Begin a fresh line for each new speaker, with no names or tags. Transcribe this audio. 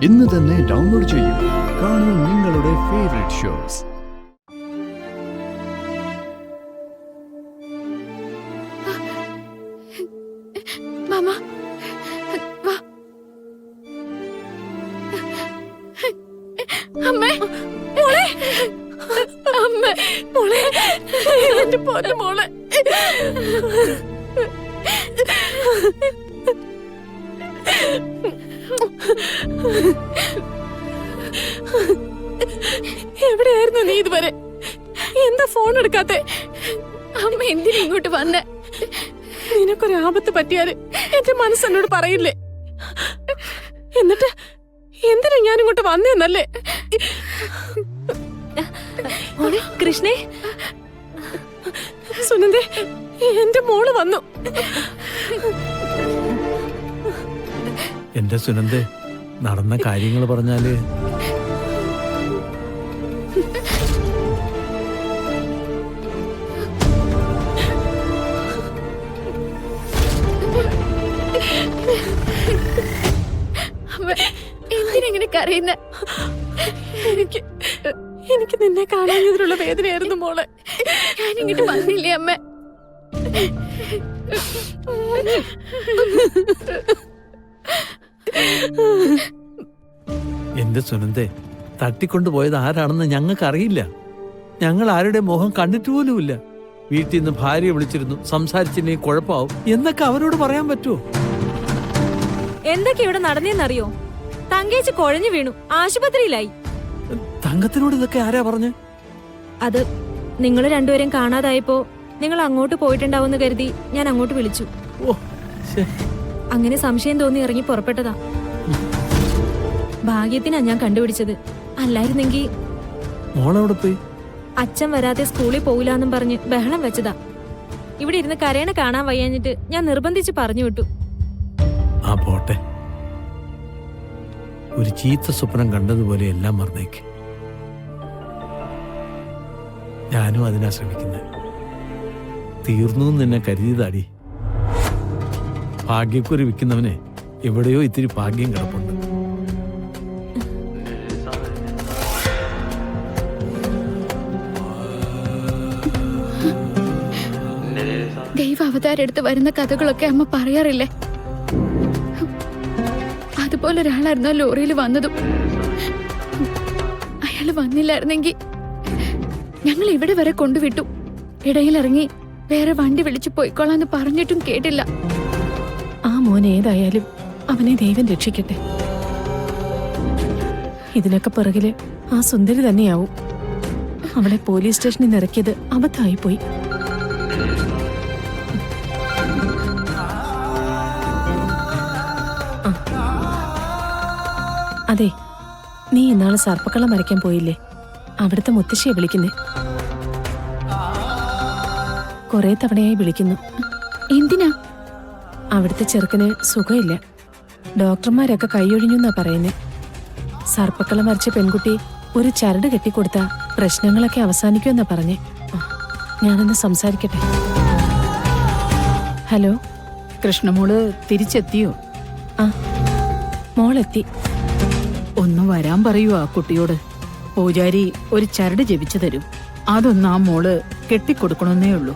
ഇന്ന് തന്നെ ഡൗൺലോഡ് ചെയ്യൂ. കാണൂ നിങ്ങളുടെ ഫേവറേറ്റ് ഷോസ്.
മാമ വാ. അമ്മേ മോളെ, അമ്മേ മോളെ, എന്റെ പൊന്നു മോളെ. എവിടെയായിരുന്നു നീ ഇതുവരെ? എന്താ ഫോൺ എടുക്കാത്തെ? അമ്മ എന്തിനാ ഇങ്ങോട്ട് വന്നേ? നിനക്കൊരു ആപത്ത് പറ്റിയാല് എന്റെ മനസ്സെന്നോട് പറയില്ലേ? എന്നിട്ട് എന്തിനാ ഞാൻ ഇങ്ങോട്ട് വന്നേന്നല്ലേ?
കൃഷ്ണേ,
സുനന്ദേ, എന്റെ മോള് വന്നു.
എന്റെ സുനന്ദേ, നടന്ന കാര്യങ്ങൾ പറഞ്ഞാല്
എന്തിനെങ്ങനെ കരയുന്ന? എനിക്ക് നിന്നെ കാണാഞ്ഞതിലുള്ള വേദനയായിരുന്നു മോളെ. ഞാനിങ്ങോട്ട് വന്നില്ലേ അമ്മ?
എന്റെ സുനന്ദേ, തട്ടിക്കൊണ്ടുപോയത് ആരാണെന്ന് ഞങ്ങൾക്ക് അറിയില്ല. ഞങ്ങൾ ആരുടെ മുഖം കണ്ടിട്ട് പോലുമില്ല. വീട്ടിൽ നിന്ന് ഭാര്യ വിളിച്ചിരുന്നു, സംസാരിച്ചില്ലെങ്കിൽ കുഴപ്പമാവും എന്നൊക്കെ അവരോട് പറയാൻ പറ്റുമോ?
എന്തൊക്കെ ഇവിടെ നടന്നേന്നറിയോ? തങ്കേച്ച് കുഴഞ്ഞു വീണു, ആശുപത്രിയിലായി.
തങ്കത്തിനോട് ഇതൊക്കെ ആരാ പറഞ്ഞ്?
അത് നിങ്ങൾ രണ്ടുപേരും കാണാതായപ്പോ നിങ്ങൾ അങ്ങോട്ട് പോയിട്ടുണ്ടാവുമെന്ന് കരുതി ഞാൻ അങ്ങോട്ട് വിളിച്ചു.
ഓ,
അങ്ങനെ സംശയം തോന്നി ഇറങ്ങി പുറപ്പെട്ടതാ. ഭാഗ്യത്തിനാ ഞാൻ കണ്ടുപിടിച്ചത്. അല്ലായിരുന്നെങ്കി
മോളവിടെ പോയി?
അച്ഛൻ വരാതെ സ്കൂളിൽ പോകില്ലാന്നും പറഞ്ഞ് ബഹളം വെച്ചതാ. ഇവിടെ ഇരുന്ന് കരയണ കാണാൻ വയ്യാഞ്ഞിട്ട് ഞാൻ നിർബന്ധിച്ച് പറഞ്ഞു വിട്ടു.
ആ പോട്ടെ, ഒരു ചീത്ത സ്വപ്നം കണ്ടതുപോലെ എല്ലാം മറന്നേക്ക്. ഞാനും അതിനാ ശ്രമിക്കുന്നത്. തീർന്നു നിന്നെ കരുതിയതാടി. ഭാഗ്യക്കുറി വിൽക്കുന്നവനെ എവിടെയോ ഇത്തിരി ഭാഗ്യം കിടപ്പുണ്ട്.
ദൈവ അവതാരം എടുത്ത് വരുന്ന കഥകളൊക്കെ അമ്മ പറയാറില്ലേ? അതുപോലെ ഒരാളായിരുന്നു ആ ലോറിയിൽ വന്നതും. അയാള് വന്നില്ലായിരുന്നെങ്കിൽ ഞങ്ങൾ ഇവിടെ വരെ കൊണ്ടുവിട്ടു. ഇടയിലിറങ്ങി വേറെ വണ്ടി വിളിച്ചു പോയിക്കോളാന്ന് പറഞ്ഞിട്ടും കേട്ടില്ല.
ആ മോൻ ഏതായാലും അവനെ ദൈവം രക്ഷിക്കട്ടെ. ഇതിനൊക്കെ പിറകില് ആ സുന്ദരി തന്നെയാവും. അവളെ പോലീസ് സ്റ്റേഷനിൽ നിന്ന് ഇറക്കിയത് അബദ്ധമായിപ്പോയി. അതെ, നീ ഇന്നാള് സർപ്പക്കള്ളം വരയ്ക്കാൻ പോയില്ലേ? അവിടുത്തെ മുത്തശ്ശിയെ വിളിക്കുന്നേ. കുറെ തവണയായി വിളിക്കുന്നു.
എന്തിനാ?
അവിടുത്തെ ചെറുക്കന് സുഖമില്ല. ഡോക്ടർമാരൊക്കെ കൈയൊഴിഞ്ഞെന്നാ പറയുന്നേ. സർപ്പക്കള്ളം വരച്ച പെൺകുട്ടി ഒരു ചരട് കെട്ടിക്കൊടുത്താ പ്രശ്നങ്ങളൊക്കെ അവസാനിക്കുമെന്നാ പറഞ്ഞേ. ഞാനൊന്ന് സംസാരിക്കട്ടെ. ഹലോ,
കൃഷ്ണമോള് തിരിച്ചെത്തിയോ?
ആ, മോളെത്തി.
ഒന്ന് വരാൻ പറയൂ ആ കുട്ടിയോട്. പൂജാരി ഒരു ചരട് ജപിച്ചു തരും. അതൊന്ന് ആ മോള് കെട്ടിക്കൊടുക്കണമെന്നേ ഉള്ളൂ.